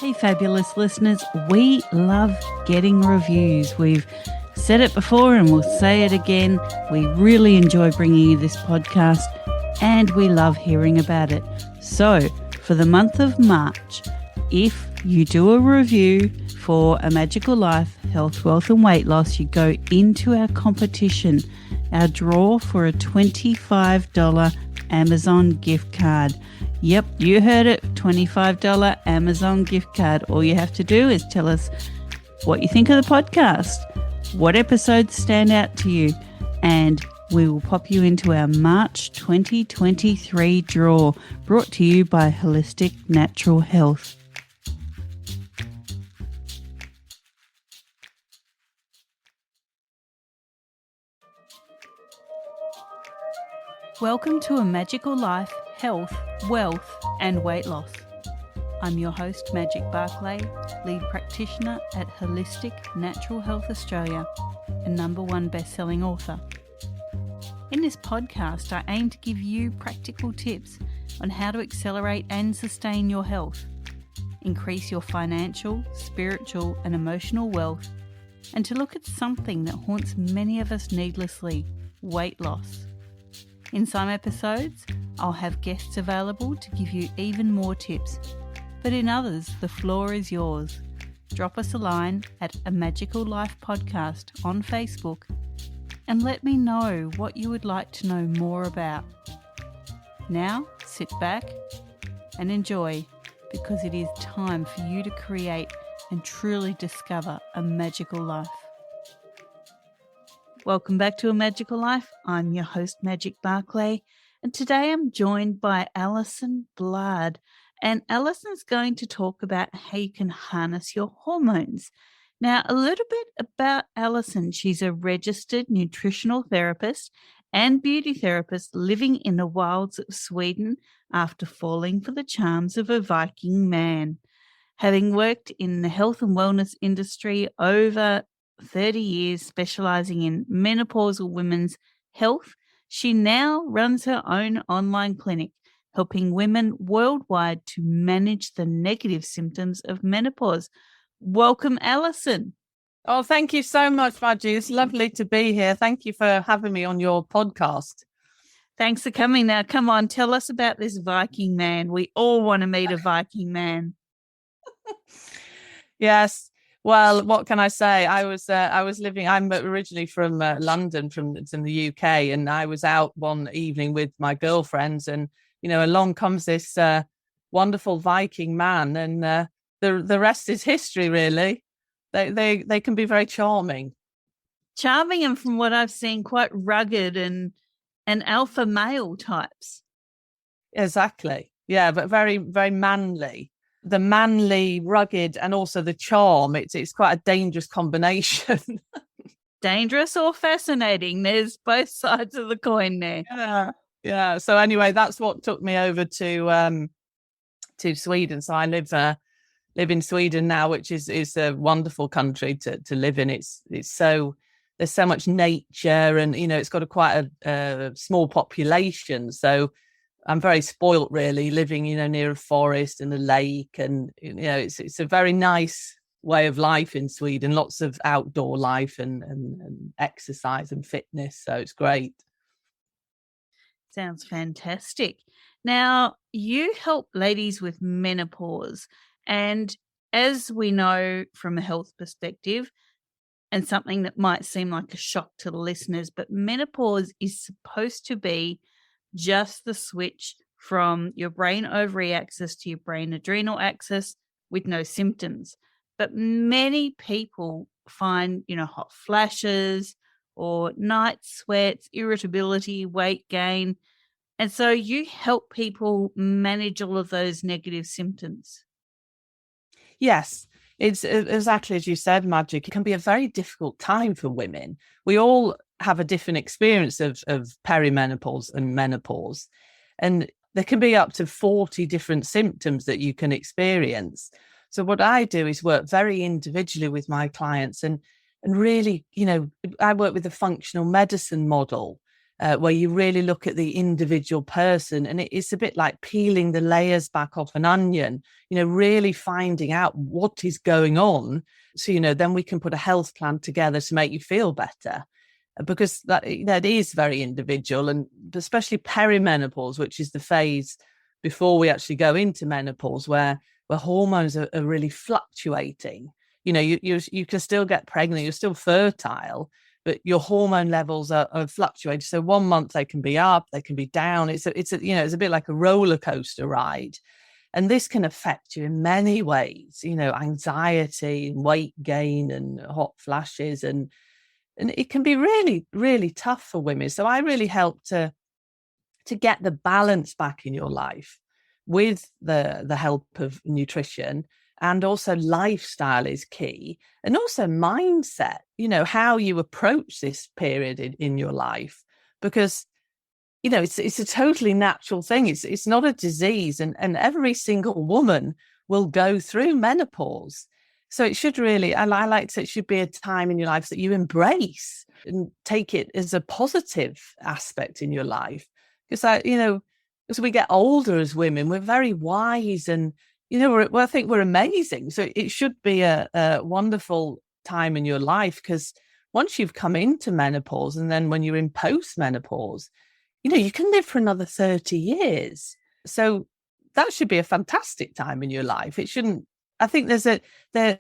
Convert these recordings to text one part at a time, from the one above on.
Hey, fabulous listeners. We love getting reviews. We've said it before and we'll say it again. We really enjoy bringing you this podcast and we love hearing about it. So, for the month of March, if you do a review for A Magical Life, Health, Wealth and Weight Loss, you go into our competition, our draw for a $25 Amazon gift card. Yep, you heard it, $25 Amazon gift card. All you have to do is tell us what you think of the podcast, what episodes stand out to you, and we will pop you into our March 2023 draw, brought to you by Holistic Natural Health. Welcome to A Magical Life, Health, Wealth and Weight Loss. I'm your host, Magic Barclay, lead practitioner at Holistic Natural Health Australia and #1 best-selling author. In this podcast, I aim to give you practical tips on how to accelerate and sustain your health, increase your financial, spiritual and emotional wealth, and to look at something that haunts many of us needlessly, weight loss. In some episodes, I'll have guests available to give you even more tips, but in others, the floor is yours. Drop us a line at A Magical Life Podcast on Facebook and let me know what you would like to know more about. Now, sit back and enjoy, because it is time for you to create and truly discover a magical life. Welcome back to A Magical Life. I'm your host, Magic Barclay, and today I'm joined by Alison Bladh. And Alison's going to talk about how you can harness your hormones. Now, a little bit about Alison. She's a registered nutritional therapist and beauty therapist living in the wilds of Sweden after falling for the charms of a Viking man. Having worked in the health and wellness industry over 30 years, specializing in menopausal women's health, she now runs her own online clinic, helping women worldwide to manage the negative symptoms of menopause. Welcome, Alison. Oh, thank you so much, Maggie. It's lovely to be here. Thank you for having me on your podcast. Thanks for coming. Now, come on, tell us about this Viking man. We all want to meet a Viking man. Yes. Well, what can I say? I was living. I'm originally from London, it's in the UK, and I was out one evening with my girlfriends, and along comes this wonderful Viking man, and the rest is history. Really, they can be very charming, and from what I've seen, quite rugged and alpha male types. Exactly. Yeah, but very, very manly. The manly, rugged, and also the charm. It's quite a dangerous combination. Dangerous or fascinating? There's both sides of the coin there. Yeah. So anyway, that's what took me over to Sweden. So I live in Sweden now, which is a wonderful country to live in. It's so, there's so much nature, and it's got quite a small population. So I'm very spoilt, really, living, near a forest and a lake, and it's a very nice way of life in Sweden. Lots of outdoor life and exercise and fitness, so it's great. Sounds fantastic. Now, you help ladies with menopause, and as we know from a health perspective, and something that might seem like a shock to the listeners, but menopause is supposed to be just the switch from your brain ovary axis to your brain adrenal axis with no symptoms. But many people find, hot flashes or night sweats, irritability, weight gain. And so you help people manage all of those negative symptoms. Yes, it's exactly as you said, Magic. It can be a very difficult time for women. We all have a different experience of perimenopause and menopause. And there can be up to 40 different symptoms that you can experience. So what I do is work very individually with my clients and really, I work with the functional medicine model. where you really look at the individual person. And it's a bit like peeling the layers back off an onion, really finding out what is going on. So, then we can put a health plan together to make you feel better. Because that is very individual, and especially perimenopause, which is the phase before we actually go into menopause, where hormones are really fluctuating. You can still get pregnant, you're still fertile, but your hormone levels are fluctuating. So 1 month they can be up, they can be down. It's a bit like a roller coaster ride. And this can affect you in many ways, anxiety, weight gain, and hot flashes, and it can be really, really tough for women. So I really help to get the balance back in your life with the help of nutrition. And also lifestyle is key, and also mindset, how you approach this period in your life, because it's a totally natural thing. It's not a disease, and every single woman will go through menopause. So it should really, I like to, it should be a time in your life that you embrace and take it as a positive aspect in your life. Because as we get older as women, we're very wise, and I think we're amazing. So it should be a wonderful time in your life, because once you've come into menopause, and then when you're in post-menopause, you can live for another 30 years. So that should be a fantastic time in your life. It shouldn't. I think there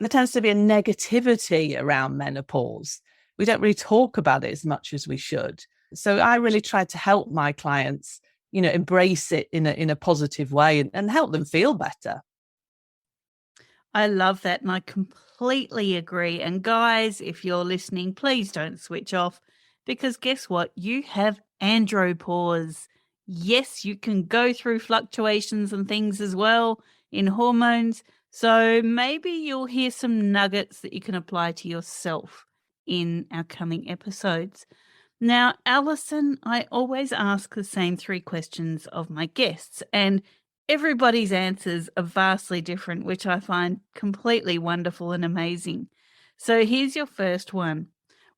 tends to be a negativity around menopause. We don't really talk about it as much as we should. So I really try to help my clients, embrace it in a positive way, and help them feel better. I love that, and I completely agree. And guys, if you're listening, please don't switch off, because guess what? You have andropause. Yes, you can go through fluctuations and things as well in hormones. So maybe you'll hear some nuggets that you can apply to yourself in our coming episodes. Now, Alison, I always ask the same 3 questions of my guests, and everybody's answers are vastly different, which I find completely wonderful and amazing. So here's your first one.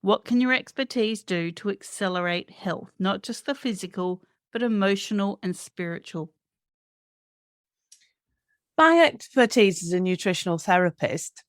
What can your expertise do to accelerate health, not just the physical, but emotional and spiritual? My expertise as a nutritional therapist,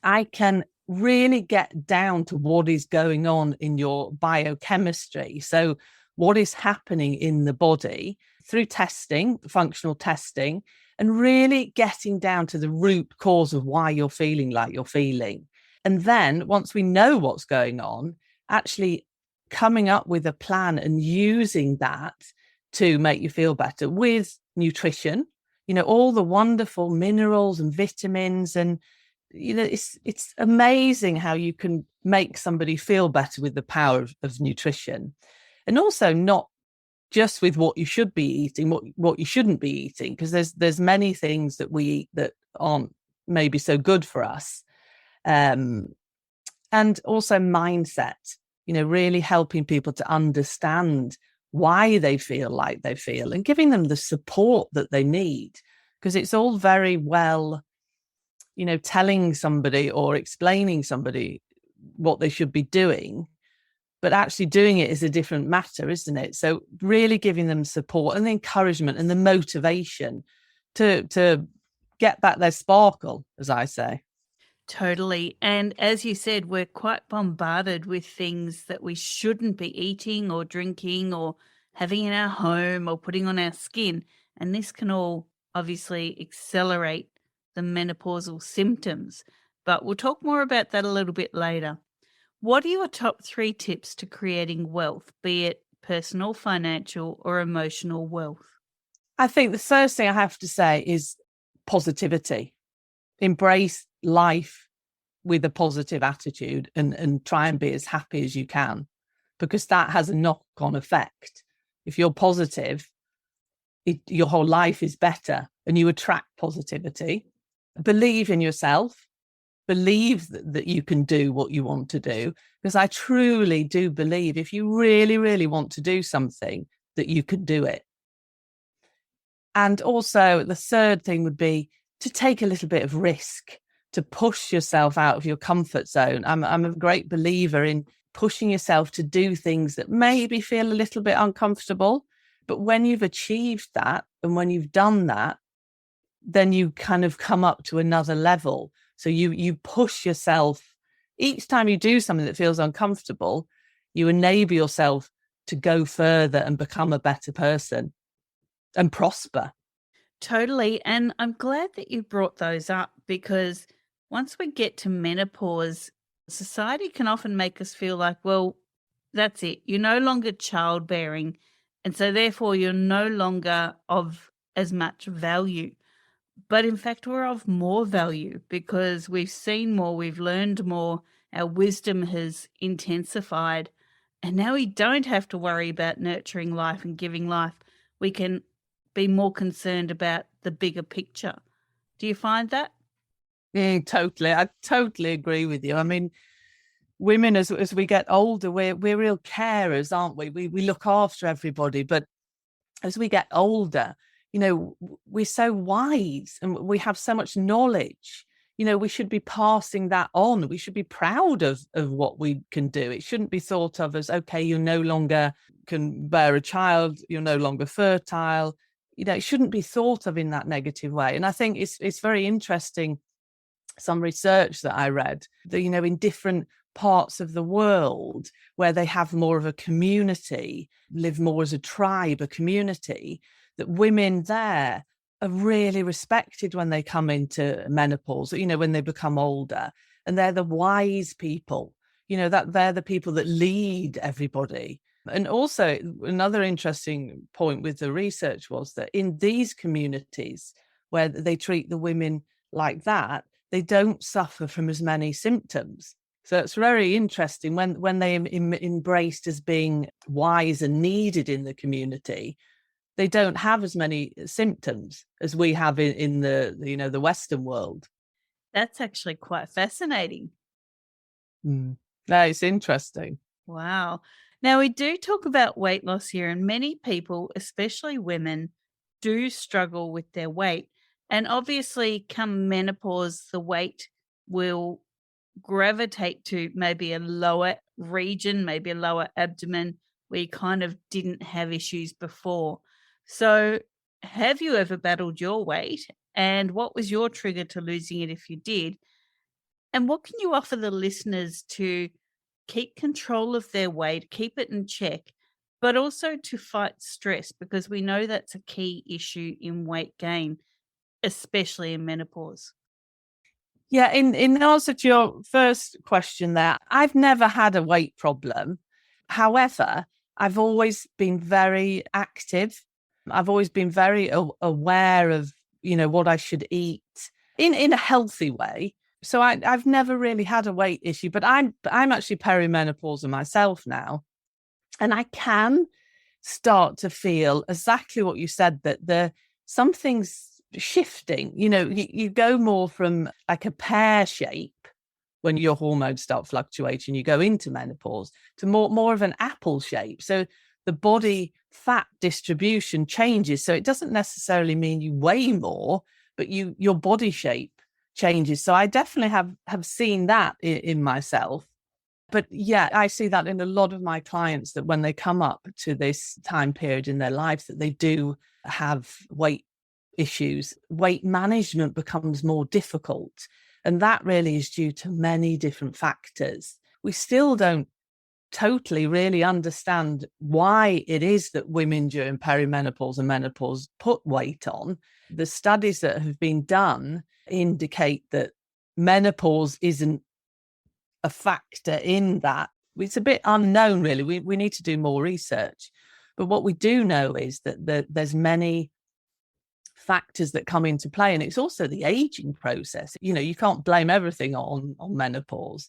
I can really get down to what is going on in your biochemistry. So what is happening in the body through testing, functional testing, and really getting down to the root cause of why you're feeling like you're feeling. And then once we know what's going on, actually coming up with a plan and using that to make you feel better with nutrition, all the wonderful minerals and vitamins, and it's amazing how you can make somebody feel better with the power of nutrition. And also not just with what you should be eating, what you shouldn't be eating, because there's many things that we eat that aren't maybe so good for us. And also mindset, really helping people to understand why they feel like they feel, and giving them the support that they need. Because it's all very well, telling somebody or explaining somebody what they should be doing, but actually doing it is a different matter, isn't it? So really giving them support and the encouragement and the motivation to get back their sparkle, as I say. Totally. And as you said, we're quite bombarded with things that we shouldn't be eating or drinking or having in our home or putting on our skin. And this can all obviously accelerate the menopausal symptoms. But we'll talk more about that a little bit later. What are your top 3 tips to creating wealth, be it personal, financial, or emotional wealth? I think the first thing I have to say is positivity. Embrace life with a positive attitude, and try and be as happy as you can, because that has a knock-on effect. If you're positive, your whole life is better, and you attract positivity. Believe in yourself. Believe that you can do what you want to do, because I truly do believe if you really, really want to do something, that you can do it. And also the third thing would be to take a little bit of risk, to push yourself out of your comfort zone. I'm a great believer in pushing yourself to do things that maybe feel a little bit uncomfortable. But when you've achieved that and when you've done that, then you kind of come up to another level. So you push yourself. Each time you do something that feels uncomfortable, you enable yourself to go further and become a better person and prosper. Totally. And I'm glad that you brought those up, because once we get to menopause, society can often make us feel like, well, that's it. You're no longer childbearing. And so therefore you're no longer of as much value. But in fact, we're of more value because we've seen more, we've learned more, our wisdom has intensified. And now we don't have to worry about nurturing life and giving life. We can be more concerned about the bigger picture. Do you find that? Totally. I totally agree with you. I mean, women, as we get older, we're real carers, aren't we? We look after everybody. But as we get older, we're so wise and we have so much knowledge. We should be passing that on. We should be proud of what we can do. It shouldn't be thought of as, okay, you no longer can bear a child, you're no longer fertile. It shouldn't be thought of in that negative way. And I think it's very interesting, some research that I read, that, in different parts of the world where they have more of a community, live more as a tribe, a community, that women there are really respected when they come into menopause, when they become older. And they're the wise people, that they're the people that lead everybody. And also another interesting point with the research was that in these communities where they treat the women like that, they don't suffer from as many symptoms. So it's very interesting when they embraced as being wise and needed in the community, they don't have as many symptoms as we have in the Western world. That's actually quite fascinating. No, it's interesting. Wow. Now, we do talk about weight loss here, and many people, especially women, do struggle with their weight. And obviously, come menopause, the weight will gravitate to maybe a lower region, maybe a lower abdomen, where you kind of didn't have issues before. So, have you ever battled your weight? And what was your trigger to losing it if you did? And what can you offer the listeners to keep control of their weight, keep it in check, but also to fight stress? Because we know that's a key issue in weight gain, especially in menopause. Yeah, in answer to your first question there, I've never had a weight problem. However, I've always been very active. I've always been very aware of, what I should eat in a healthy way. So I've never really had a weight issue, but I'm actually perimenopausal myself now. And I can start to feel exactly what you said, that something's shifting. You go more from like a pear shape when your hormones start fluctuating, you go into menopause, to more of an apple shape. So the body fat distribution changes. So it doesn't necessarily mean you weigh more, but your body shape changes. So I definitely have seen that in myself. But yeah, I see that in a lot of my clients, that when they come up to this time period in their lives, that they do have weight issues. Weight management becomes more difficult. And that really is due to many different factors. We still don't totally really understand why it is that women during perimenopause and menopause put weight on. The studies that have been done indicate that menopause isn't a factor in that. It's a bit unknown, really. We need to do more research. But what we do know is that there's many factors that come into play, and it's also the aging process. You can't blame everything on menopause.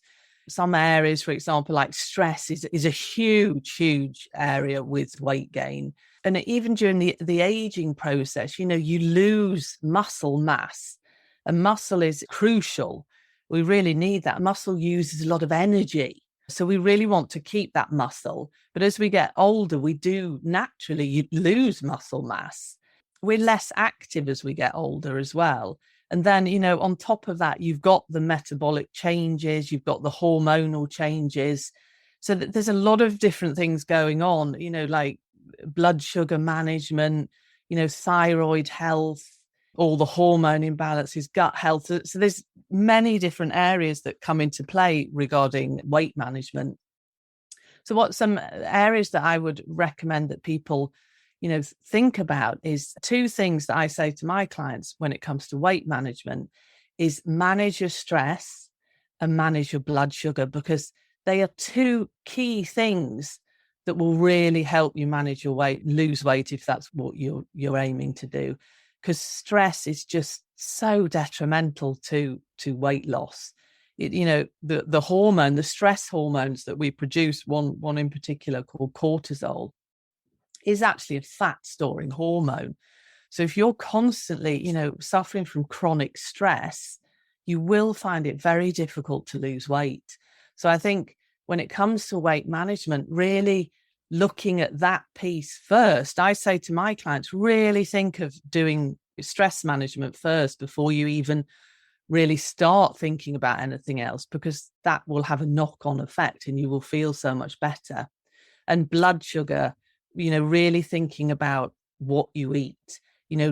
Some areas, for example, like stress is a huge area with weight gain. And even during the aging process, you lose muscle mass, and muscle is crucial. We really need that. Muscle uses a lot of energy. So we really want to keep that muscle. But as we get older, we do naturally lose muscle mass. We're less active as we get older as well. And then, on top of that, you've got the metabolic changes, you've got the hormonal changes. So there's a lot of different things going on, like blood sugar management, thyroid health, all the hormone imbalances, gut health. So there's many different areas that come into play regarding weight management. So what some areas that I would recommend that people, think about is two things that I say to my clients when it comes to weight management is manage your stress and manage your blood sugar, because they are two key things that will really help you manage your weight, lose weight if that's what you're aiming to do. Because stress is just so detrimental to weight loss. The hormone, the stress hormones that we produce, one in particular called cortisol, is actually a fat storing hormone. So if you're constantly, suffering from chronic stress, you will find it very difficult to lose weight. So I think when it comes to weight management, really looking at that piece first, I say to my clients, really think of doing stress management first before you even really start thinking about anything else, because that will have a knock-on effect and you will feel so much better. And blood sugar, really thinking about what you eat,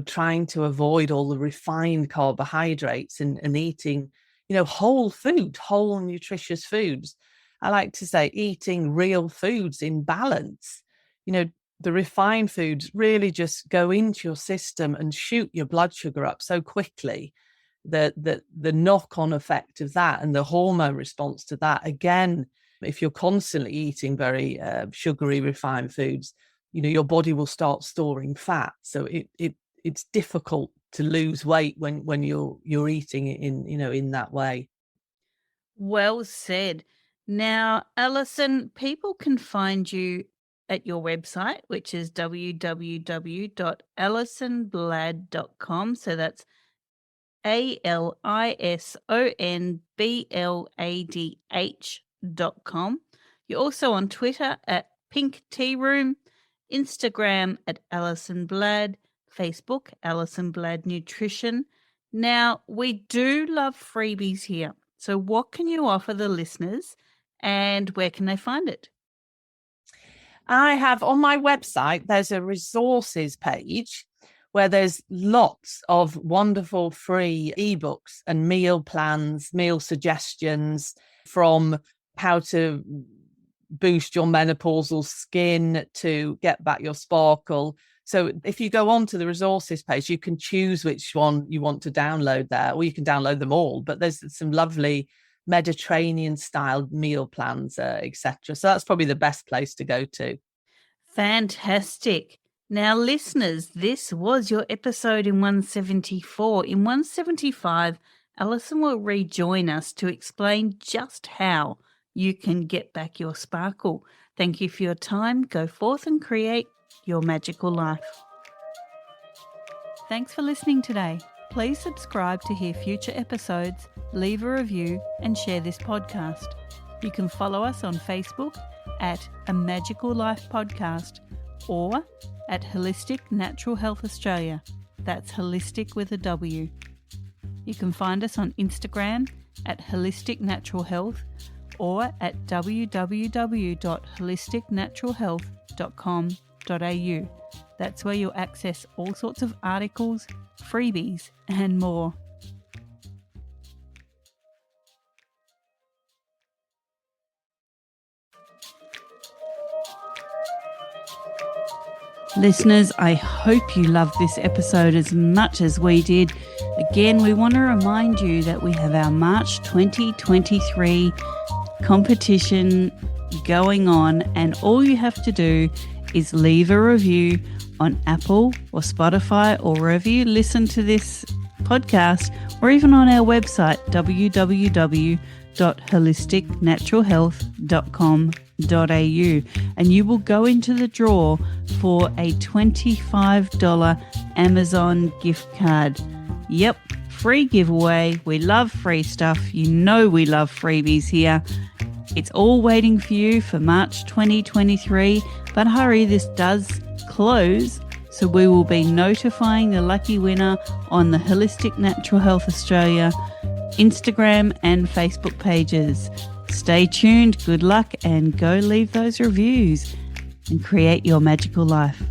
trying to avoid all the refined carbohydrates and eating, whole food, whole nutritious foods. I like to say eating real foods in balance. The refined foods really just go into your system and shoot your blood sugar up so quickly that the knock-on effect of that and the hormone response to that, again, if you're constantly eating very sugary refined foods, your body will start storing fat. So it's difficult to lose weight when you're eating it in that way. Well said. Now, Alison, people can find you at your website, which is www.alisonbladh.com. So that's ALISONBLADH.com. You're also on Twitter at Pink Tea Room, Instagram at Alison Bladh, Facebook Alison Bladh Nutrition. Now, we do love freebies here. So what can you offer the listeners and where can they find it? I have on my website, there's a resources page where there's lots of wonderful free ebooks and meal plans, meal suggestions, from how to boost your menopausal skin to get back your sparkle. So if you go on to the resources page, you can choose which one you want to download there, or you can download them all. But there's some lovely Mediterranean style meal plans, etc. So that's probably the best place to go to. Fantastic. Now, listeners, this was your episode in 174. In 175, Alison will rejoin us to explain just how you can get back your sparkle. Thank you for your time. Go forth and create your magical life. Thanks for listening today. Please subscribe to hear future episodes, leave a review, and share this podcast. You can follow us on Facebook at A Magical Life Podcast or at Holistic Natural Health Australia. That's holistic with a W. You can find us on Instagram at Holistic Natural Health or at www.holisticnaturalhealth.com.au. That's where you'll access all sorts of articles, freebies, and more. Listeners, I hope you loved this episode as much as we did. Again, we want to remind you that we have our March 2023 competition going on, and all you have to do is leave a review on Apple or Spotify or wherever you listen to this podcast, or even on our website, www.holisticnaturalhealth.com.au, and you will go into the draw for a $25 Amazon gift card. Yep, free giveaway. We love free stuff. You know we love freebies here. It's all waiting for you for March 2023, but hurry, this does close, so we will be notifying the lucky winner on the Holistic Natural Health Australia Instagram and Facebook pages. Stay tuned, good luck, and go leave those reviews and create your magical life.